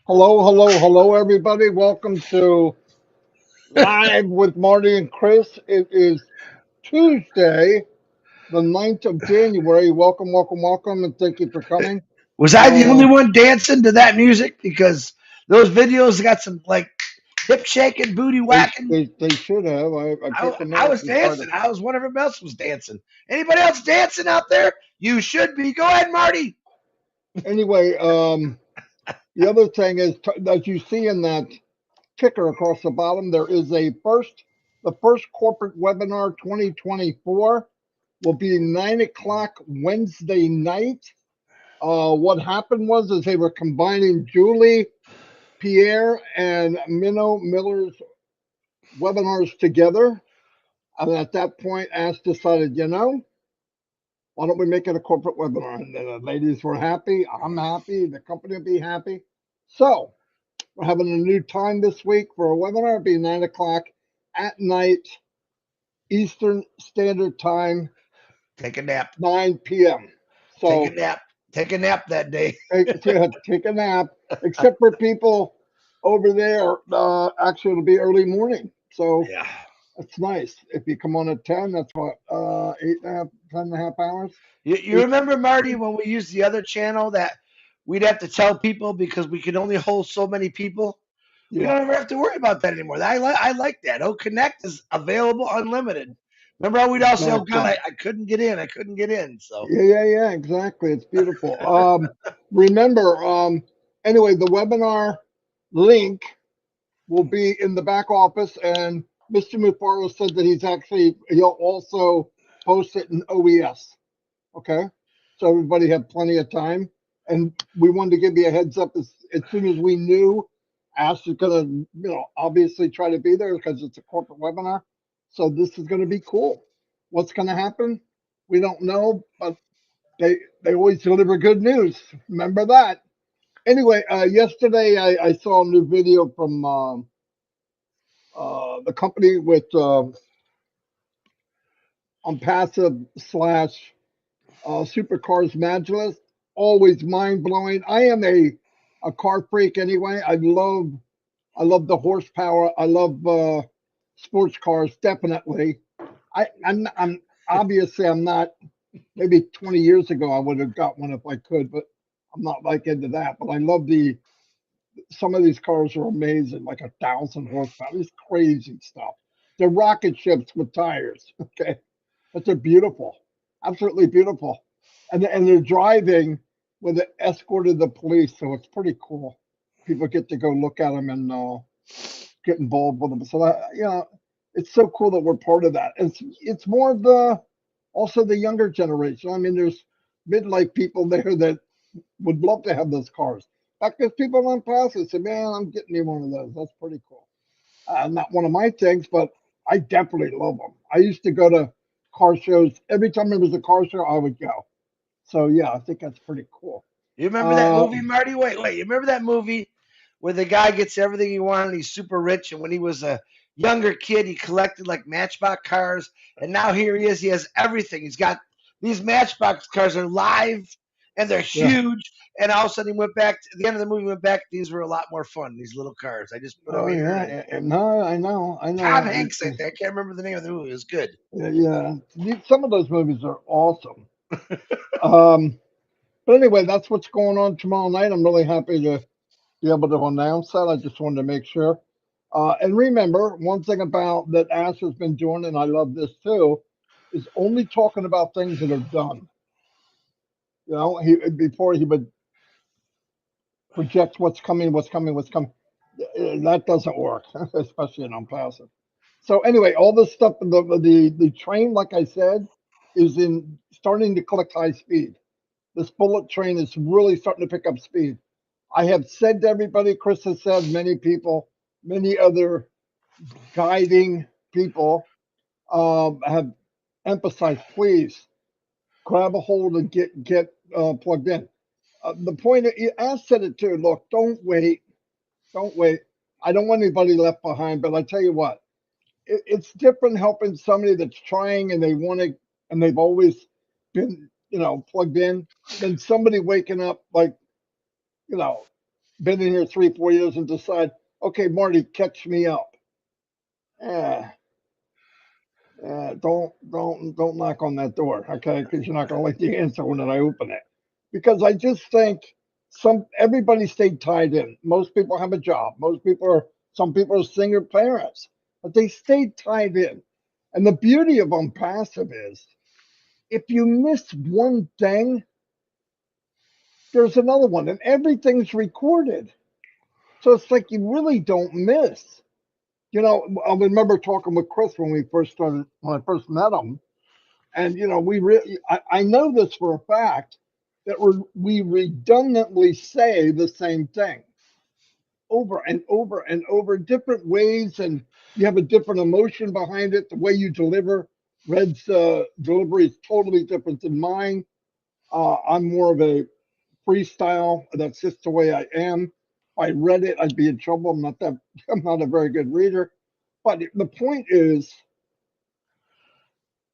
Hello, hello, hello, everybody. Welcome to Live with Marty and Chris. It is Tuesday, the 9th of January. Welcome, welcome, welcome, and thank you for coming. Was I the only one dancing to that music? Because those videos got some like hip shaking, booty whacking. They should have. I I, picked them I up was and tried to. dancing. I was one of them else was dancing. Anybody else dancing out there? You should be. Go ahead, Marty. Anyway, the other thing is, as you see in that ticker across the bottom, there is the first corporate webinar 2024 will be 9 o'clock Wednesday night. What happened was is they were combining Julie, Pierre, and Minnow Miller's webinars together. And at that point, Ash decided, why don't we make it a corporate webinar? And the ladies were happy. I'm happy. The company will be happy. So we're having a new time this week for a webinar. It'll be 9 o'clock at night, Eastern Standard Time, Take a nap. 9 p.m. Take a So nap. Take a nap that day. take a nap, except for people over there. Actually, it'll be early morning. So Yeah. it's nice. If you come on at 10, that's what, 8.5, 10.5 hours. You remember, Marty, when we used the other channel that we'd have to tell people because we could only hold so many people? We Yeah, don't ever have to worry about that anymore. I like that. Oh, Connect is available unlimited. Remember how we'd all say, "Oh God, exactly. I couldn't get in. I couldn't get in." So Yeah, exactly. It's beautiful. Remember, anyway, the webinar link will be in the back office, and Mr. Mufareh said that he'll also post it in OES. Okay, so everybody had plenty of time, and we wanted to give you a heads up as soon as we knew Ash is gonna, obviously try to be there because it's a corporate webinar. So this is gonna be cool. What's gonna happen? We don't know, but they always deliver good news. Remember that. Anyway, yesterday I saw a new video from the company with Onpassive slash Supercars Magulus. Always mind blowing. I am a car freak anyway. I love the horsepower. I love sports cars definitely. I'm obviously I'm not. Maybe 20 years ago I would have got one if I could, but I'm not like into that. But I love some of these cars are amazing, like 1,000 horsepower. It's crazy stuff. They're rocket ships with tires. Okay, but they're beautiful, absolutely beautiful, and they're driving with an escort of the police, so it's pretty cool. People get to go look at them and get involved with them. So that it's so cool that we're part of that. It's more of the also the younger generation. I mean, there's midlife people there that would love to have those cars. In fact, there's people on pass that say, "Man, I'm getting me one of those. That's pretty cool." Not one of my things, but I definitely love them. I used to go to car shows every time there was a car show. I would go. So yeah, I think that's pretty cool. you remember that Uh, movie, Marty? Wait. You remember that movie where the guy gets everything he wanted? He's super rich, and when he was a younger kid, he collected like Matchbox cars, and now here he is. He has everything. He's got these Matchbox cars are live and they're yeah. huge. And all of a sudden, he went back. At the end of the movie, he went back. These were a lot more fun. These little cars. I just put them Oh here, yeah. and No, I know. I Tom know. Hanks, I think. I can't remember the name of the movie. It was good. Yeah. Some of those movies are awesome. Um, but anyway, that's what's going on tomorrow night. I'm really happy to be able to announce that. I just wanted to make sure. And remember, one thing about that Ash has been doing, and I love this too, is only talking about things that are done. He before he would project what's coming, what's coming, what's coming. That doesn't work, especially in Onpassive. So anyway, all this stuff, the train, like I said, is in starting to collect high speed. This bullet train is really starting to pick up speed. I have said to everybody, Chris has said, many people, many other guiding people have emphasized, please grab a hold and get plugged in. The point, Ash said it too. Look, don't wait, don't wait. I don't want anybody left behind, but I tell you what, it's different helping somebody that's trying and they want to, and they've always been, plugged in, than somebody waking up like, you know, been in here 3, 4 years and decide, okay, Marty, catch me up. Yeah, don't knock on that door, okay? Because you're not going to like the answer when I open it. Because I just think everybody stayed tied in. Most people have a job. Some people are single parents, but they stayed tied in. And the beauty of Onpassive is, if you miss one thing, there's another one, and everything's recorded. So it's like you really don't miss. I remember talking with Chris when I first met him, and I know this for a fact that we redundantly say the same thing over and over and over, different ways, and you have a different emotion behind it. The way you deliver, Red's delivery is totally different than mine. I'm more of a freestyle. That's just the way I am. If I read it, I'd be in trouble. I'm not a very good reader. But the point is,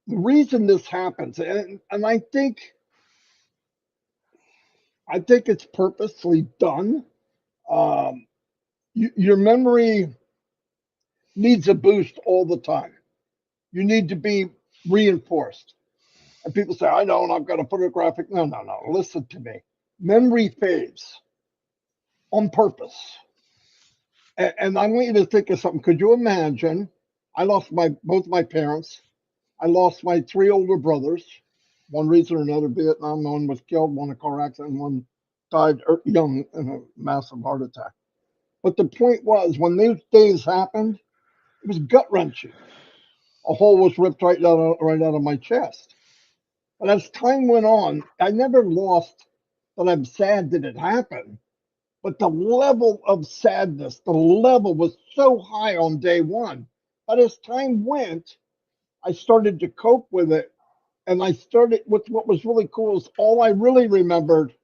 the reason this happens, and I think it's purposely done. Um, your memory needs a boost all the time. You need to be reinforced. And people say, I don't, I've got a photographic. No, no, no. Listen to me. Memory fades on purpose. And I want you to think of something. Could you imagine? I lost both my parents. I lost my 3 older brothers. One reason or another, Vietnam. One was killed, one in a car accident, and one died young in a massive heart attack. But the point was, when those days happened, it was gut wrenching. A hole was ripped right out of my chest. But as time went on, I never lost that I'm sad that it happened. But the level of sadness, the level was so high on day one. But as time went, I started to cope with it. And I started with what was really cool is all I really remembered,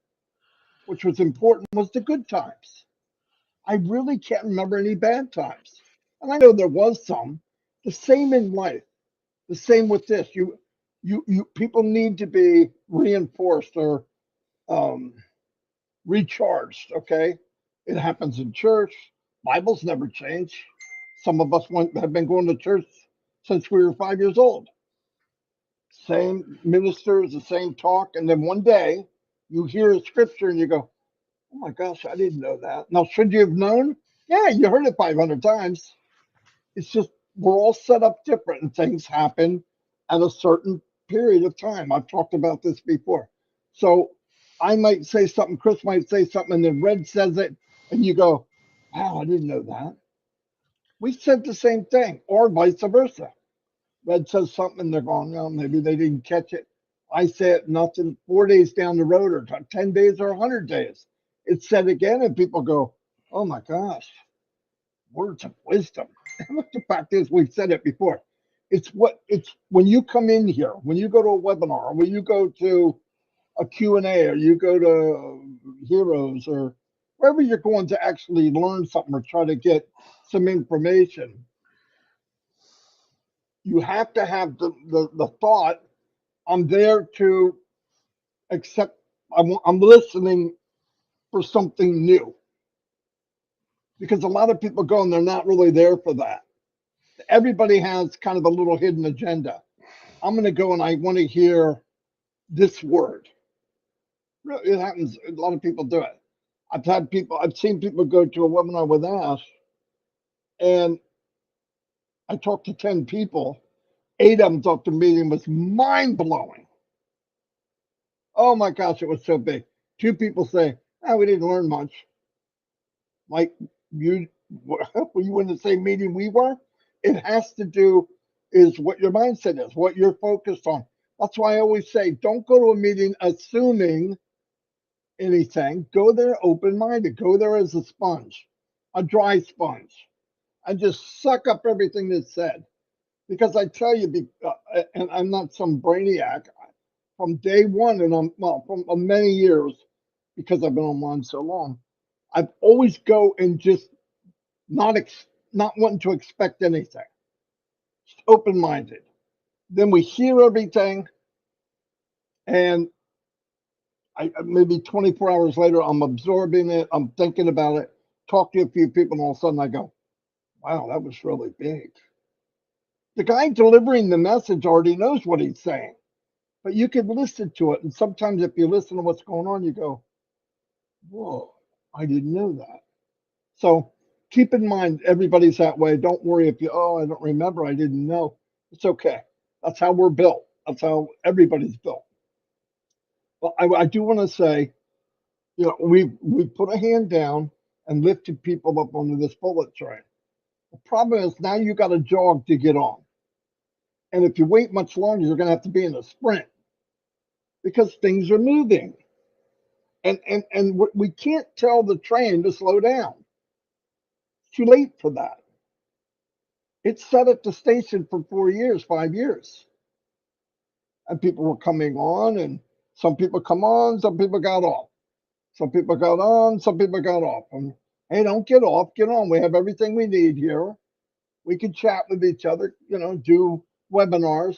which was important, was the good times. I really can't remember any bad times. And I know there was some. The same in life. The same with this. You people need to be reinforced or um, recharged. Okay, it happens in church. Bibles never change. Some of us have been going to church since we were 5 years old. Same ministers, the same talk, and then one day you hear a scripture and you go, "Oh my gosh, I didn't know that." Now, should you have known? Yeah, you heard it 500 times. It's just we're all set up different, and things happen at a certain period of time. I've talked about this before. So I might say something, Chris might say something, and then Red says it, and you go, "Wow, I didn't know that." We said the same thing, or vice versa. Red says something, and they're going, "Well, maybe they didn't catch it." I say it, nothing. 4 days down the road, or 10 days, or 100 days, it's said again, and people go, "Oh my gosh, words of wisdom." And the fact is, we've said it before. It's when you come in here, when you go to a webinar, or when you go to a Q&A, or you go to Heroes, or wherever you're going to actually learn something or try to get some information, you have to have the thought, I'm there to accept, I'm listening for something new. Because a lot of people go and they're not really there for that. Everybody has kind of a little hidden agenda. I'm going to go and I want to hear this word. It happens. A lot of people do it. I've seen people go to a webinar with Ash, and I talked to 10 people. 8 of them thought the meeting was mind blowing. Oh my gosh, it was so big. 2 people say, we didn't learn much. Like, were you in the same meeting we were? It has to do is what your mindset is, what you're focused on. That's why I always say, don't go to a meeting assuming anything. Go there open-minded. Go there as a sponge, a dry sponge, and just suck up everything that's said. Because I tell you, and I'm not some brainiac, from day one, and from many years, because I've been online so long, I've always go and just not not wanting to expect anything, just open-minded. Then we hear everything, and maybe 24 hours later, I'm absorbing it, I'm thinking about it, talk to a few people, and all of a sudden I go, wow, that was really big. The guy delivering the message already knows what he's saying, but you can listen to it. And sometimes if you listen to what's going on, you go, whoa, I didn't know that. So keep in mind, everybody's that way. Don't worry if you, oh, I don't remember, I didn't know. It's okay. That's how we're built. That's how everybody's built. But I do want to say, we put a hand down and lifted people up onto this bullet train. The problem is now you got a jog to get on. And if you wait much longer, you're going to have to be in a sprint because things are moving. And we can't tell the train to slow down. It's too late for that. It's set at the station for 4 years, 5 years. And people were coming on, and some people come on, some people got off. Some people got on, some people got off. And hey, don't get off, get on. We have everything we need here. We can chat with each other, do webinars,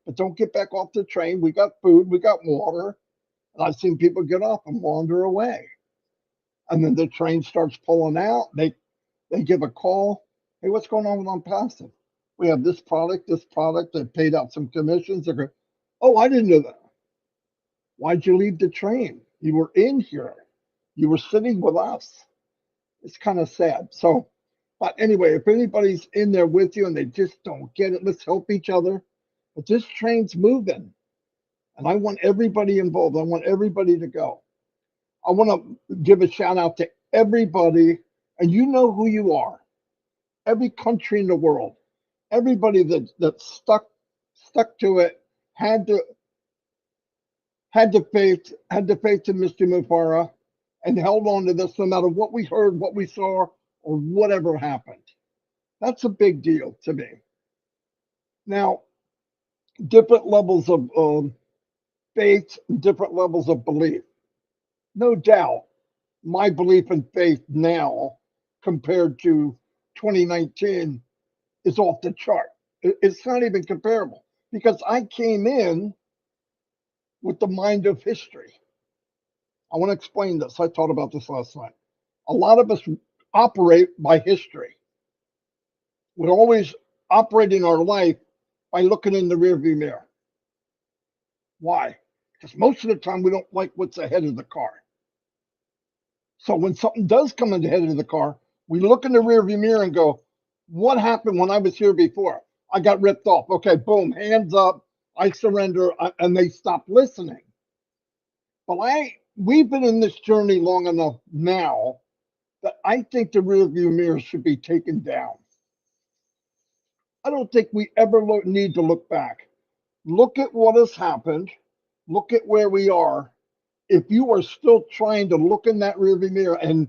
but don't get back off the train. We got food, we got water. And I've seen people get off and wander away. And then the train starts pulling out. They give a call. Hey, what's going on with Onpassive? We have this product, this product. They paid out some commissions. They go, oh, I didn't know that. Why'd you leave the train? You were in here. You were sitting with us. It's kind of sad. So, but anyway, if anybody's in there with you and they just don't get it, let's help each other. But this train's moving, and I want everybody involved. I want everybody to go. I want to give a shout out to everybody, and you know who you are. Every country in the world, everybody that stuck to it, had to had the faith in Mr. Mufareh, and held on to this no matter what we heard, what we saw, or whatever happened. That's a big deal to me. Now, different levels of faith, different levels of belief. No doubt, my belief in faith now compared to 2019 is off the chart. It's not even comparable because I came in with the mind of history. I want to explain this. I thought about this last night. A lot of us operate by history. We're always operating our life by looking in the rearview mirror. Why? Because most of the time we don't like what's ahead of the car. So when something does come in the head of the car, we look in the rearview mirror and go, what happened when I was here before? I got ripped off. Okay, boom, hands up. I surrender, and they stop listening. But we've been in this journey long enough now that I think the rearview mirror should be taken down. I don't think we ever need to look back. Look at what has happened. Look at where we are. If you are still trying to look in that rearview mirror and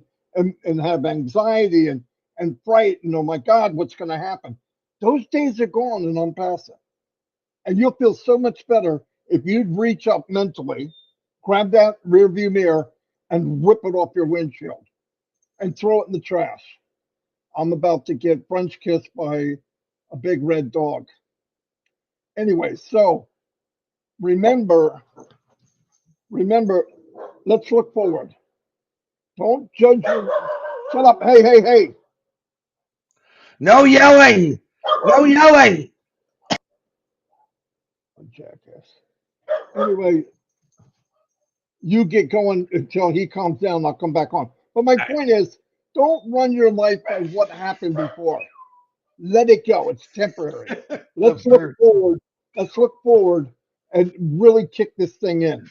have anxiety and fright and oh my God, what's going to happen? Those days are gone and Onpassive. And you'll feel so much better if you'd reach up mentally, grab that rearview mirror and rip it off your windshield and throw it in the trash. I'm about to get French kissed by a big red dog. Anyway, so remember, let's look forward. Don't judge your. Shut up. Hey, hey, hey. No yelling. No yelling. Oh, jackass. Anyway, you get going until he calms down. I'll come back on. But my point is, don't run your life by what happened before. Let it go. It's temporary. Let's look forward. Let's look forward and really kick this thing in.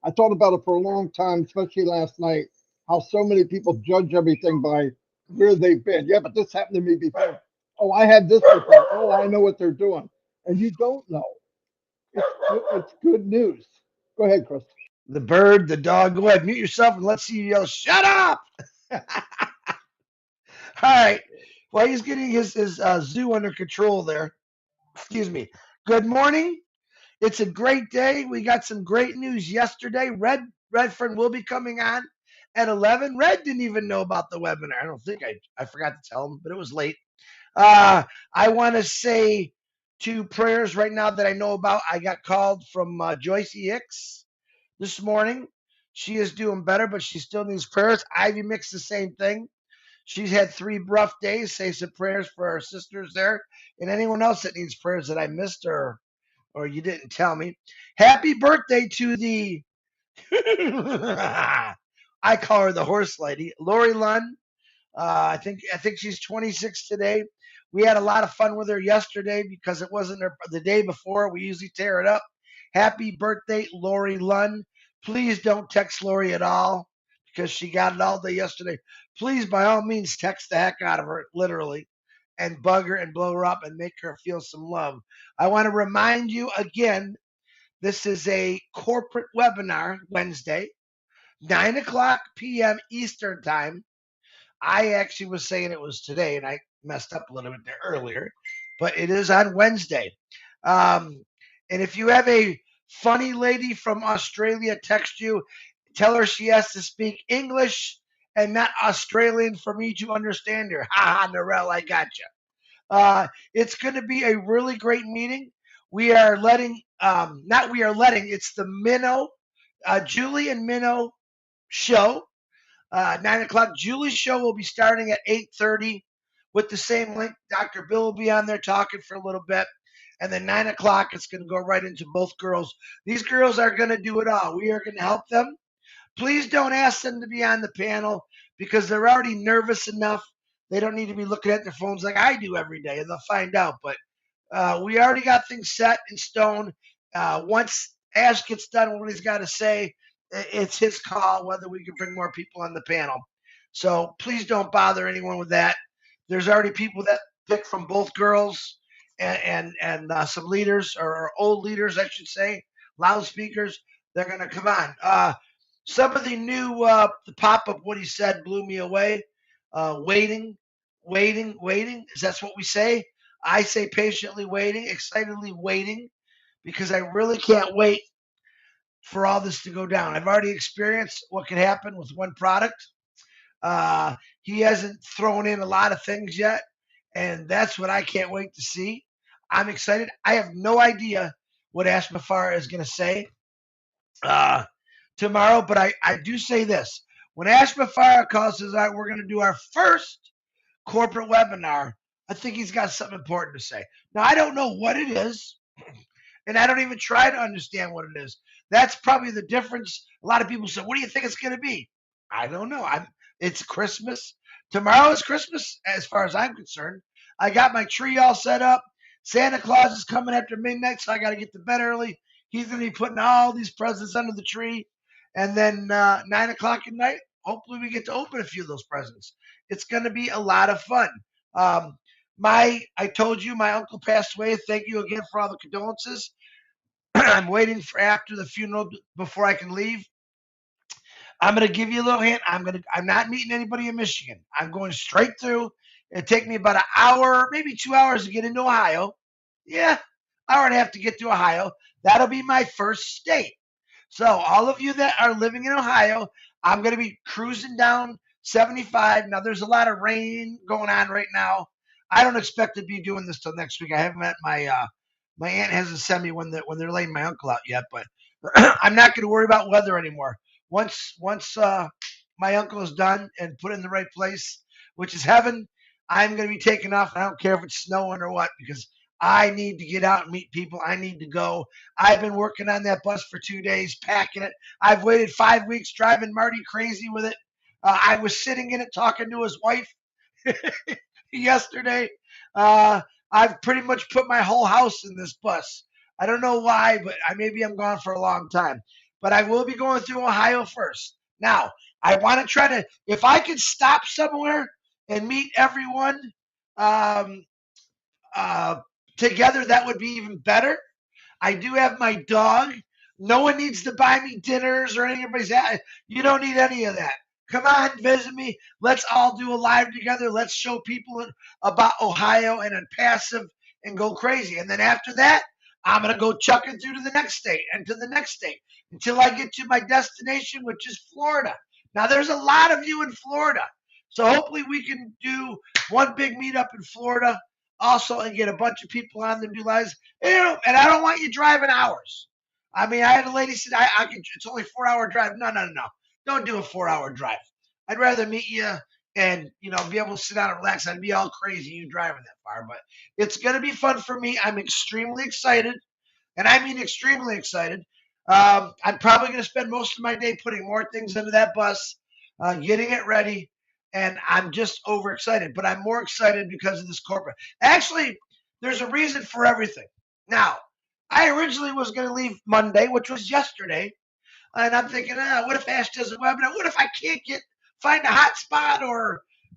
I thought about it for a long time, especially last night, how so many people judge everything by where they've been. Yeah, but this happened to me before. Oh, I had this before. Oh, I know what they're doing. And you don't know. It's good news. Go ahead, Chris. The bird, the dog. Go ahead, mute yourself and let's see you yell, shut up. All right. Well, he's getting his zoo under control there. Excuse me. Good morning. It's a great day. We got some great news yesterday. Redfern will be coming on at 11. Red didn't even know about the webinar. I don't think I forgot to tell him, but it was late. I want to say two prayers right now that I know about. I got called from Joyce EX this morning. She is doing better, but she still needs prayers. Ivy Mix, the same thing. She's had 3 rough days. Say some prayers for our sisters there, and anyone else that needs prayers that I missed or you didn't tell me. Happy birthday to the I call her the horse lady, Lori Lund. I think she's 26 today. We had a lot of fun with her yesterday because it wasn't the day before. We usually tear it up. Happy birthday, Lori Lund. Please don't text Lori at all because she got it all day yesterday. Please, by all means, text the heck out of her, literally, and bug her and blow her up and make her feel some love. I want to remind you again, this is a corporate webinar Wednesday, 9 o'clock p.m. Eastern Time. I actually was saying it was today, and I messed up a little bit there earlier, but it is on Wednesday. Um, and if you have a funny lady from Australia text you, tell her she has to speak English and not Australian for me to understand her. Ha ha, Narelle, I got you. It's going to be a really great meeting. We are letting, not we are letting, it's the Minnow, Julie and Minnow show. 9 o'clock. Julie's show will be starting at 8:30 with the same link. Dr. Bill will be on there talking for a little bit. And then 9 o'clock, it's going to go right into both girls. These girls are going to do it all. We are going to help them. Please don't ask them to be on the panel because they're already nervous enough. They don't need to be looking at their phones like I do every day, and they'll find out. But we already got things set in stone. Once Ash gets done what he's got to say, it's his call whether we can bring more people on the panel. So please don't bother anyone with that. There's already people that pick from both girls and some leaders or old leaders, I should say, loudspeakers. They're going to come on. Some of the new the pop up, what he said blew me away. Waiting, waiting, waiting. Is that's what we say? I say patiently waiting, excitedly waiting, because I really can't wait for all this to go down. I've already experienced what can happen with one product. He hasn't thrown in a lot of things yet, and that's what I can't wait to see. I'm excited. I have no idea what Ash Mufareh is going to say uh, tomorrow, but I do say this. When Ash Mufareh calls us out, we're going to do our first corporate webinar. I think he's got something important to say. Now, I don't know what it is, and I don't even try to understand what it is. That's probably the difference. A lot of people say, "What do you think it's going to be?" I don't know. It's Christmas. Tomorrow is Christmas, as far as I'm concerned. I got my tree all set up. Santa Claus is coming after midnight, so I got to get to bed early. He's going to be putting all these presents under the tree, and then 9 o'clock at night, hopefully we get to open a few of those presents. It's going to be a lot of fun. Um, I told you my uncle passed away. Thank you again for all the condolences. I'm waiting for after the funeral before I can leave. I'm gonna give you a little hint. I'm not meeting anybody in Michigan. I'm going straight through. It'll take me about an hour, maybe 2 hours to get into Ohio. Yeah, hour and a half to get to Ohio. That'll be my first state. So all of you that are living in Ohio, I'm gonna be cruising down 75. Now there's a lot of rain going on right now. I don't expect to be doing this till next week. I haven't met my aunt hasn't sent me when they're laying my uncle out yet, but I'm not going to worry about weather anymore. Once my uncle is done and put in the right place, which is heaven, I'm going to be taking off. I don't care if it's snowing or what, because I need to get out and meet people. I need to go. I've been working on that bus for 2 days, packing it. I've waited 5 weeks driving Marty crazy with it. I was sitting in it talking to his wife yesterday. Uh, I've pretty much put my whole house in this bus. I don't know why, but maybe I'm gone for a long time. But I will be going through Ohio first. Now, I want to try to, if I could stop somewhere and meet everyone um, uh, together, that would be even better. I do have my dog. No one needs to buy me dinners or anybody's. You don't need any of that. Come on, visit me. Let's all do a live together. Let's show people about Ohio and Onpassive and go crazy. And then after that, I'm going to go chucking through to the next state and to the next state until I get to my destination, which is Florida. Now, there's a lot of you in Florida. So hopefully we can do one big meetup in Florida also and get a bunch of people on there and do lives. And I don't want you driving hours. I mean, I had a lady said, I can, it's only 4 hour drive. No, no, no, no. Don't do a 4 hour drive. I'd rather meet you and, be able to sit down and relax. I'd be all crazy you driving that far, but it's going to be fun for me. I'm extremely excited, and I mean extremely excited. I'm probably going to spend most of my day putting more things into that bus, getting it ready, and I'm just overexcited. But I'm more excited because of this corporate. Actually, there's a reason for everything. Now, I originally was going to leave Monday, which was yesterday, and I'm thinking, what if Ash does a webinar? What if I can't find a hot spot?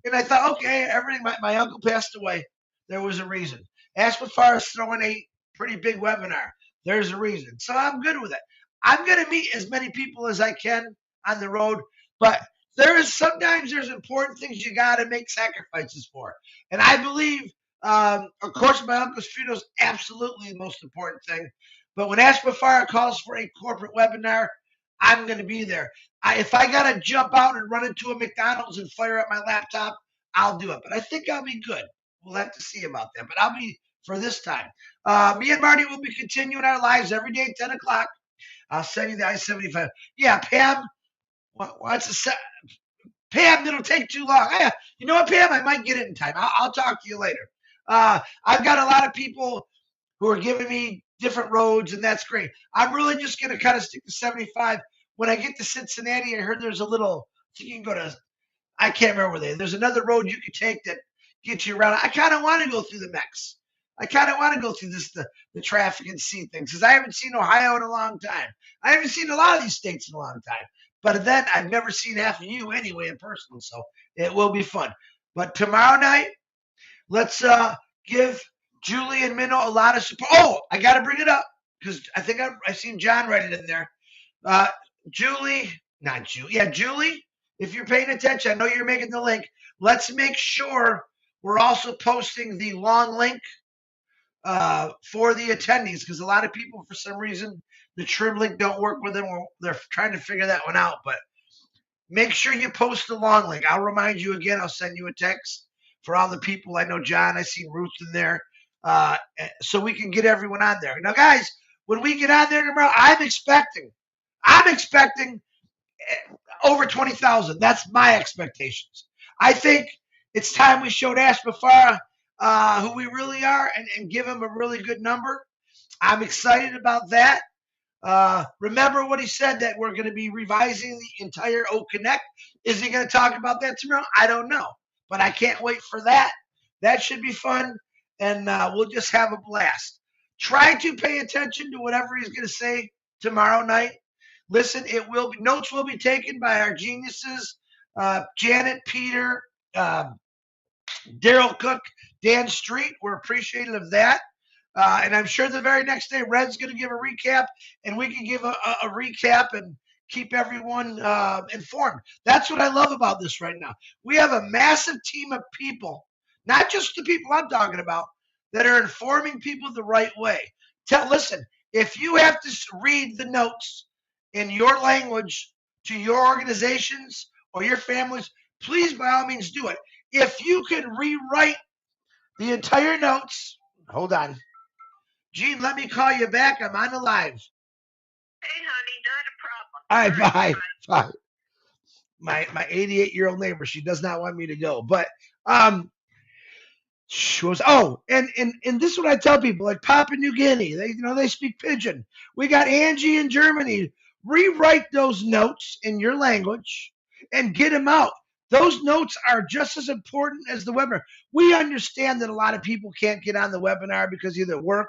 And I thought, okay, everything. My uncle passed away. There was a reason. Ash Mufareh is throwing a pretty big webinar. There's a reason. So I'm good with it. I'm going to meet as many people as I can on the road, but sometimes there's important things you got to make sacrifices for. And I believe, of course, my uncle's funeral is absolutely the most important thing. But when Ash Mufareh calls for a corporate webinar, I'm going to be there. If I got to jump out and run into a McDonald's and fire up my laptop, I'll do it. But I think I'll be good. We'll have to see about that. But I'll be for this time. Me and Marty will be continuing our lives every day at 10 o'clock. I'll send you the I-75. Yeah, Pam. Pam, it'll take too long. You know what, Pam? I might get it in time. I'll talk to you later. I've got a lot of people who are giving me different roads, and that's great. I'm really just going to kind of stick to 75. When I get to Cincinnati, I heard there's a little, you can go to, I can't remember where there's another road you can take that gets you around. I kind of want to go through the Mex. I kind of want to go through the traffic and see things because I haven't seen Ohio in a long time. I haven't seen a lot of these states in a long time. But then I've never seen half of you anyway in person, so it will be fun. But tomorrow night, let's give Julie and Minnow a lot of support. Oh, I got to bring it up because I think I seen John write it in there. Julie, not Julie. Yeah, Julie, if you're paying attention, I know you're making the link. Let's make sure we're also posting the long link for the attendees because a lot of people, for some reason, the trim link don't work with them. They're trying to figure that one out, but make sure you post the long link. I'll remind you again. I'll send you a text for all the people. I know John. I see Ruth in there, so we can get everyone on there. Now, guys, when we get on there tomorrow, I'm expecting over 20,000. That's my expectations. I think it's time we showed Ash Mufareh who we really are and give him a really good number. I'm excited about that. Remember what he said that we're going to be revising the entire O Connect. Is he going to talk about that tomorrow? I don't know, but I can't wait for that. That should be fun, and we'll just have a blast. Try to pay attention to whatever he's going to say tomorrow night. Listen, notes will be taken by our geniuses, Janet, Peter, Daryl Cook, Dan Street. We're appreciative of that. And I'm sure the very next day, Red's going to give a recap, and we can give a recap and keep everyone informed. That's what I love about this right now. We have a massive team of people, not just the people I'm talking about, that are informing people the right way. Listen, if you have to read the notes in your language to your organizations or your families, please, by all means, do it. If you could rewrite the entire notes, hold on. Gene, let me call you back. I'm on the live. Hey, honey, not a problem. All right, bye. My 88-year-old neighbor, she does not want me to go. But she was and this is what I tell people, like Papua New Guinea, they speak pidgin. We got Angie in Germany. Rewrite those notes in your language and get them out. Those notes are just as important as the webinar. We understand that a lot of people can't get on the webinar because either work.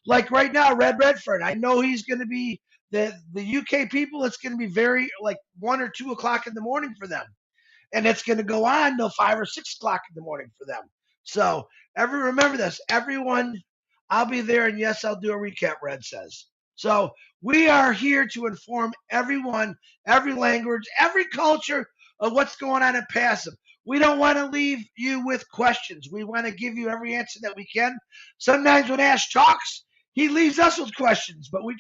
Like right now, Redfern, I know he's going to be the UK people. It's going to be very like 1 or 2 o'clock in the morning for them, and it's going to go on till 5 or 6 o'clock in the morning for them. So remember this, everyone. I'll be there, and yes, I'll do a recap. Red says so. We are here to inform everyone, every language, every culture of what's going on in passive. We don't want to leave you with questions. We want to give you every answer that we can. Sometimes when Ash talks, he leaves us with questions, but we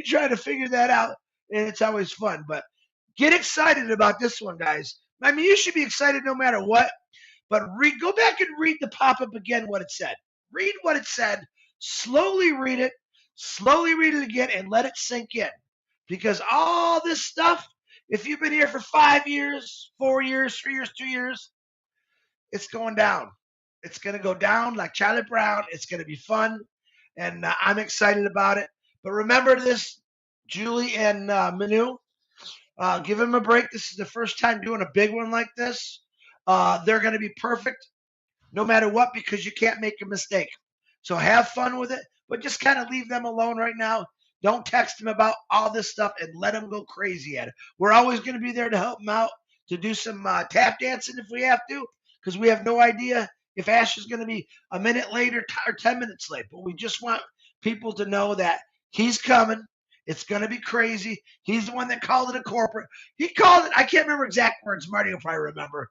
try to figure that out, and it's always fun. But get excited about this one, guys. I mean, you should be excited no matter what, but go back and read the pop-up again, what it said. Read what it said. Slowly read it. slowly read it again and let it sink in. Because all this stuff, if you've been here for 5 years, 4 years, 3 years, 2 years, it's going down. It's going to go down like Charlie Brown. It's going to be fun, and I'm excited about it. But remember this, Julie and Manu, give them a break. This is the first time doing a big one like this. They're going to be perfect no matter what because you can't make a mistake. So have fun with it, but just kind of leave them alone right now. Don't text them about all this stuff and let them go crazy at it. We're always going to be there to help them out, to do some tap dancing if we have to, because we have no idea if Ash is going to be a minute late or 10 minutes late. But we just want people to know that he's coming. It's going to be crazy. He's the one that called it a corporate. He called it, I can't remember exact words. Marty will probably remember.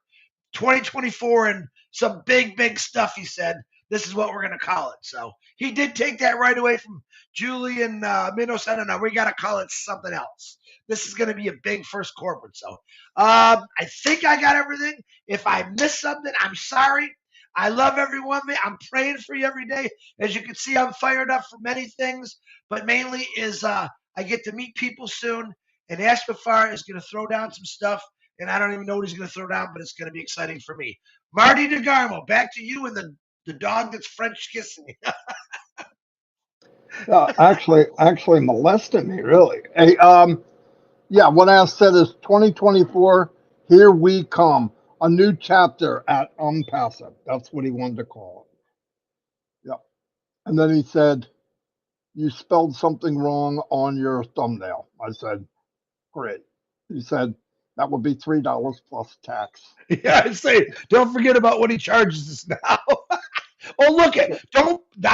2024 and some big stuff he said. This is what we're going to call it. So he did take that right away from Julie and Minnow said, no, we got to call it something else. This is going to be a big first corporate. So I think I got everything. If I missed something, I'm sorry. I love everyone. I'm praying for you every day. As you can see, I'm fired up for many things, but mainly is I get to meet people soon. And Ash Mufareh is going to throw down some stuff and I don't even know what he's going to throw down, but it's going to be exciting for me. Marty DeGarmo, back to you and the dog that's French kissing me. Actually molested me, really. Hey, yeah, what I said is 2024, here we come. A new chapter at Onpassive. That's what he wanted to call it. Yeah. And then he said, you spelled something wrong on your thumbnail. I said, great. He said, that would be $3 plus tax. Yeah, I say, don't forget about what he charges us now. Oh, look at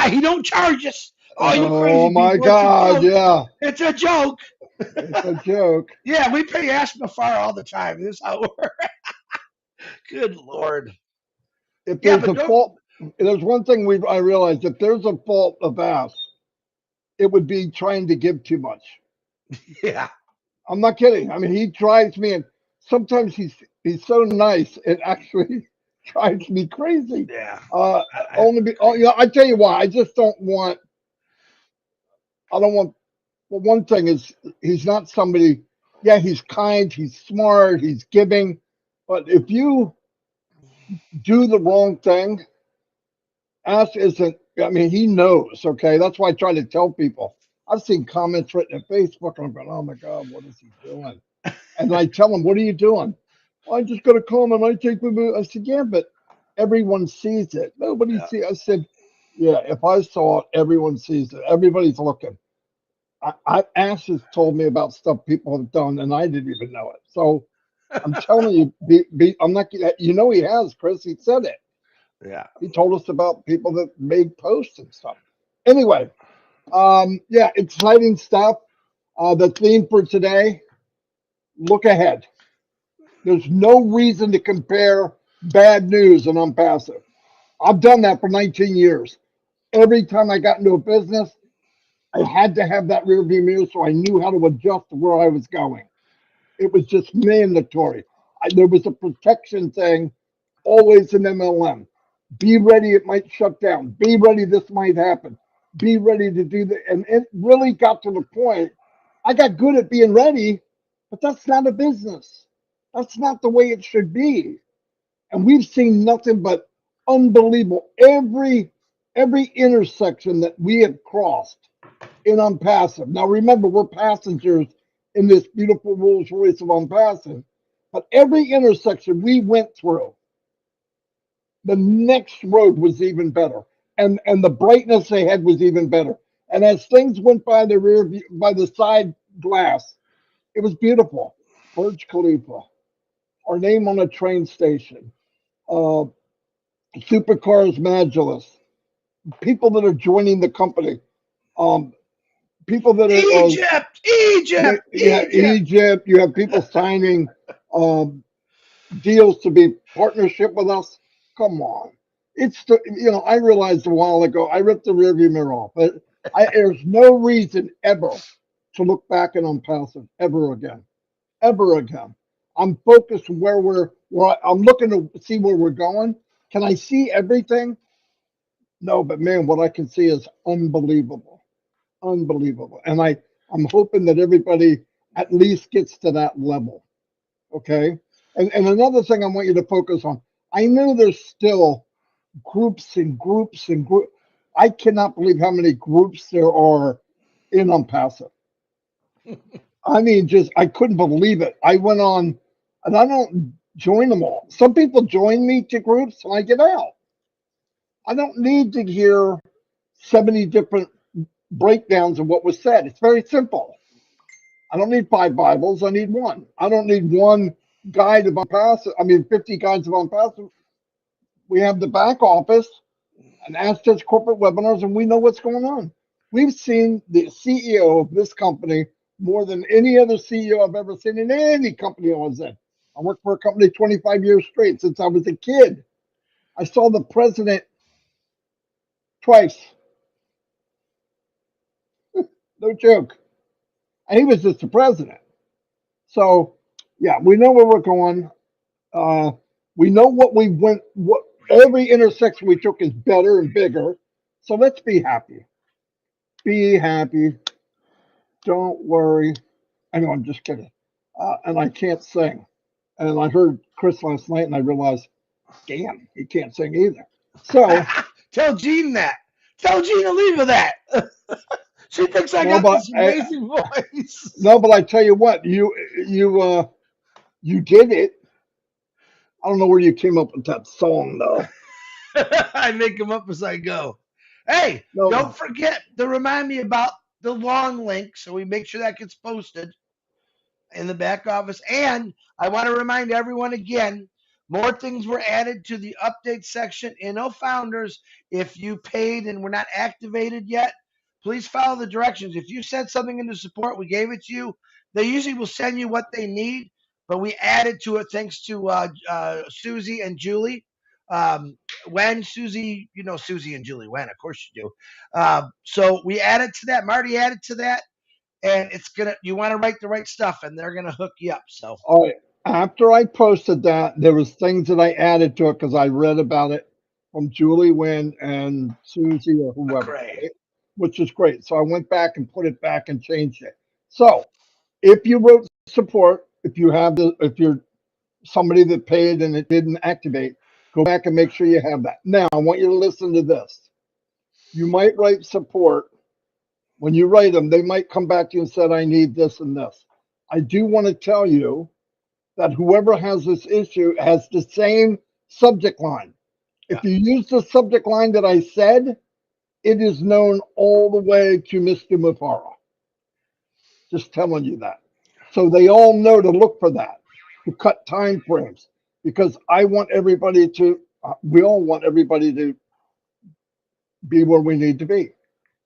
he don't charge us. Oh, you crazy Oh my people. God, yeah. It's a joke. It's a joke. Yeah, we pay Ash Mufareh all the time. This is how it works. Good Lord. If Yeah, there's but a fault, there's one thing I realized. If there's a fault of Ash, it would be trying to give too much. Yeah. I'm not kidding. I mean, he drives me, and sometimes he's so nice, it actually drives me crazy. Yeah. I tell you why. I just don't want. I don't want. Well, one thing is he's not somebody. Yeah, he's kind, he's smart, he's giving, but if you do the wrong thing, Ash isn't. I mean, he knows. Okay, that's why I try to tell people. I've seen comments written at Facebook, and I'm going, "Oh my God, what is he doing?" And I tell him, "What are you doing?" "Well, I just got a comment. I take my." I said, "Yeah, but everyone sees it. Nobody sees." I said, "Yeah, if I saw it, everyone sees it. Everybody's looking." Ash has told me about stuff people have done, and I didn't even know it. So I'm telling you, I'm not. You know, he has, Chris. He said it. Yeah. He told us about people that made posts and stuff. Anyway, yeah, exciting stuff. The theme for today: look ahead. There's no reason to compare bad news and Onpassive. I've done that for 19 years. Every time I got into a business, I had to have that rear view mirror so I knew how to adjust to where I was going. It was just mandatory. There was a protection thing always in MLM. Be ready, it might shut down. Be ready, this might happen. Be ready to do that. And it really got to the point. I got good at being ready, but that's not a business. That's not the way it should be. And we've seen nothing but unbelievable. Every intersection that we have crossed in Onpassive. Now remember, we're passengers in this beautiful Rolls Royce of Onpassive, but every intersection we went through, the next road was even better, and the brightness ahead was even better. And as things went by the rear view, by the side glass, it was beautiful. Burj Khalifa, our name on a train station, uh, supercars Magulus, people that are joining the company, um, people that are Egypt. You have people signing um, deals to be partnership with us. Come on, I realized a while ago I ripped the rearview mirror off, but there's no reason ever to look back and Onpassive ever again. I'm focused I'm looking to see where we're going. Can I see everything? No, but man, what I can see is unbelievable. unbelievable. And I'm hoping that everybody at least gets to that level. Okay. And another thing I want you to focus on, I know there's still groups and groups and groups. I cannot believe how many groups there are in Onpassive. I mean, just, I couldn't believe it. I went on, and I don't join them all. Some people join me to groups and I get out. I don't need to hear 70 different breakdowns of what was said. It's very simple. I don't need 5 Bibles. I need one. I don't need one guide of Onpassive. I mean, 50 guides of Onpassive. We have the back office and Access corporate webinars, and we know what's going on. We've seen the CEO of this company more than any other CEO I've ever seen in any company I was in. I worked for a company 25 years straight since I was a kid. I saw the president twice. No joke. And he was just the president. So, yeah, we know where we're going. We know what every intersection we took is better and bigger. So let's be happy. Be happy. Don't worry. I know, I'm just kidding. And I can't sing. And I heard Chris last night and I realized, damn, he can't sing either. So Tell Jean that. Tell Jean to leave with that. She thinks I no, got but this amazing voice. no, but I tell you what, you did it. I don't know where you came up with that song though. I make them up as I go. Hey, No, don't forget to remind me about the long link so we make sure that gets posted in the back office. And I want to remind everyone again, more things were added to the update section in Founders. If you paid and were not activated yet, please follow the directions. If you sent something into support, we gave it to you. They usually will send you what they need, but we added to it thanks to Susie and Julie. When Susie, you know Susie and Julie when, of course you do. So we added to that. Marty added to that, and you want to write the right stuff, and they're gonna hook you up. So all right. After I posted that, there was things that I added to it because I read about it from Julie Wynn and Susie or whoever, great. right? Which is great. So I went back and put it back and changed it. So if you wrote support, if you're somebody that paid and it didn't activate, go back and make sure you have that. Now I want you to listen to this. You might write support. When you write them, they might come back to you and said, I need this and this. I do want to tell you that whoever has this issue has the same subject line. Yeah. If you use the subject line that I said, it is known all the way to Mr. Mufareh. Just telling you that. So they all know to look for that, to cut time frames, because I want everybody to, we all want everybody to be where we need to be.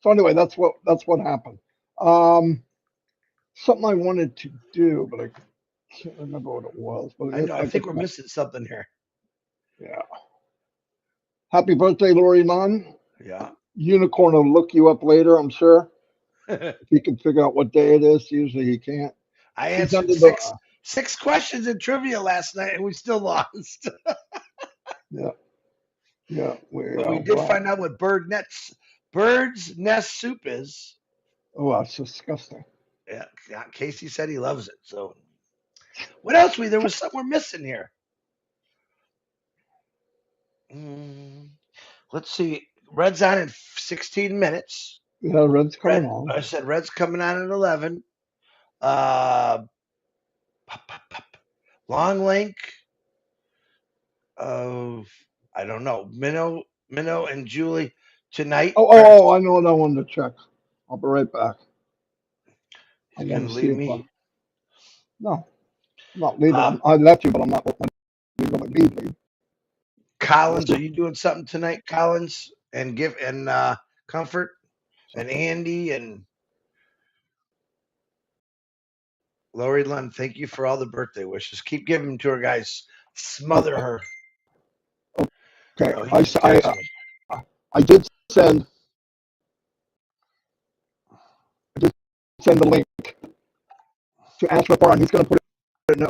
So anyway, that's what happened. Something I wanted to do, but I can't remember what it was. But I know. I think we're missing something here. Yeah. Happy birthday, Lori Munn. Yeah. Unicorn will look you up later, I'm sure. If he can figure out what day it is. Usually he can't. I He's answered under the, six questions in trivia last night, and we still lost. yeah. Yeah. But we did find out what bird's nest soup is. Oh, that's disgusting. Yeah, Casey said he loves it. So, what else? There was something we're missing here. Let's see. Red's on in 16 minutes. Yeah, Red's coming on. I said Red's coming on at 11. Long link. I don't know. Minnow, and Julie tonight. Oh, I know what I wanted to check. I'll be right back. I He's want gonna to leave see me. no, I'm not leaving. I left you, but I'm not really leaving. Collins, are you doing something tonight, Collins? And Comfort and Andy and Lori Lund, thank you for all the birthday wishes. Keep giving them to her, guys. Smother her. Okay, Oh, I did send the link to Ask Redfern. He's going to put it in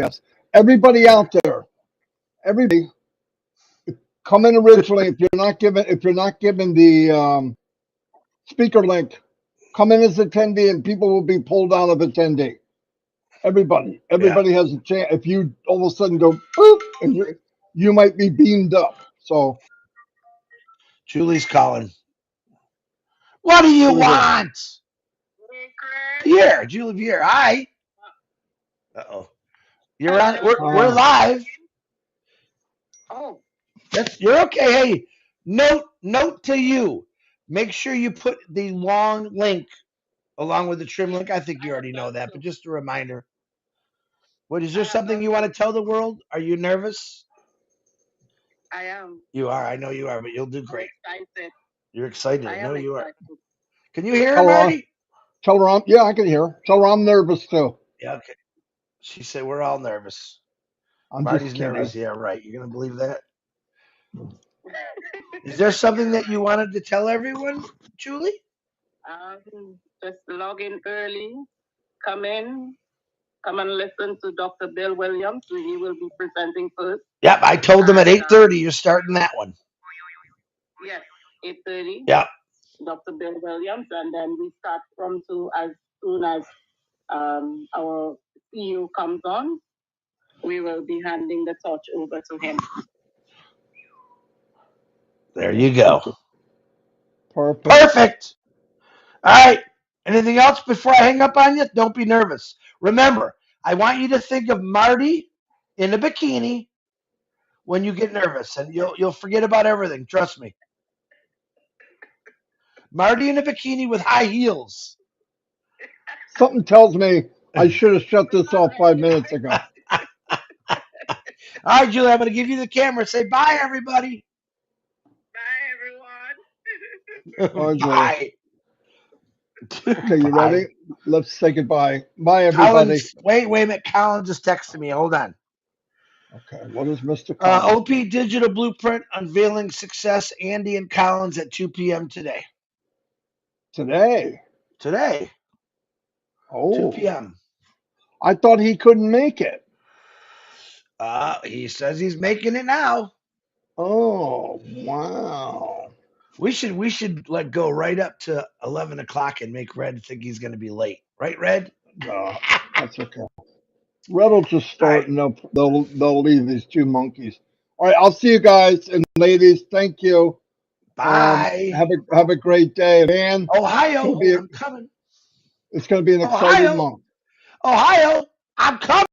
OES. Everybody out there, everybody, come in originally. If you're not given the speaker link, Come in as attendee, and people will be pulled out of attendee. Everybody has a chance. If you all of a sudden go boop, and you might be beamed up. So Julie's calling. What do you Who is it? want? Here, Julie Pierre. Hi. Uh-oh. You're on. We're live. Oh, You're okay. Hey, note to you. Make sure you put the long link along with the trim link. I think you already know that, but just a reminder. What is there something you want to tell the world? Are you nervous? I am. You are. I know you are, but you'll do great. Excited. You're excited. I I know am you are. excited. Can you hear her, Tell her, Marty? tell her I'm. Yeah, I can hear. Tell her I'm nervous too. Yeah. Okay. She said we're all nervous. I'm Marty's just kidding. nervous. Yeah, right. You're gonna believe that? Is there something that you wanted to tell everyone, Julie? Just log in early. Come in. Come and listen to Dr. Bill Williams. He will be presenting first. Yep, I told them at 8:30 you're starting that one. Yes, 8:30. Yep. Dr. Bill Williams, and then we start from 2 as soon as our CEO comes on. We will be handing the torch over to him. There you go. Perfect. Perfect. All right. Anything else before I hang up on you? Don't be nervous. Remember, I want you to think of Marty in a bikini when you get nervous, and you'll forget about everything. Trust me. Marty in a bikini with high heels. Something tells me I should have shut this off 5 minutes ago. All right, Julie, I'm going to give you the camera. Say bye, everybody. Bye, everyone. Bye, Bye. Okay, you Bye. ready? Let's say goodbye. Bye, everybody. Collins, wait a minute. Colin just texted me. Hold on. Okay, what is Mr. Collins? OP Digital Blueprint unveiling success. Andy and Collins at 2 p.m. today. Today. Today, 2 Oh, p.m. I thought he couldn't make it. He says he's making it now. Oh, wow. We should let go right up to 11 o'clock and make Red think he's going to be late. Right, Red? No, that's okay. Red will just start and they'll leave these two monkeys. All right, I'll see you guys and ladies. Thank you. Bye. Have a great day, man. Ohio, I'm coming. It's gonna be an exciting month. Ohio, I'm coming.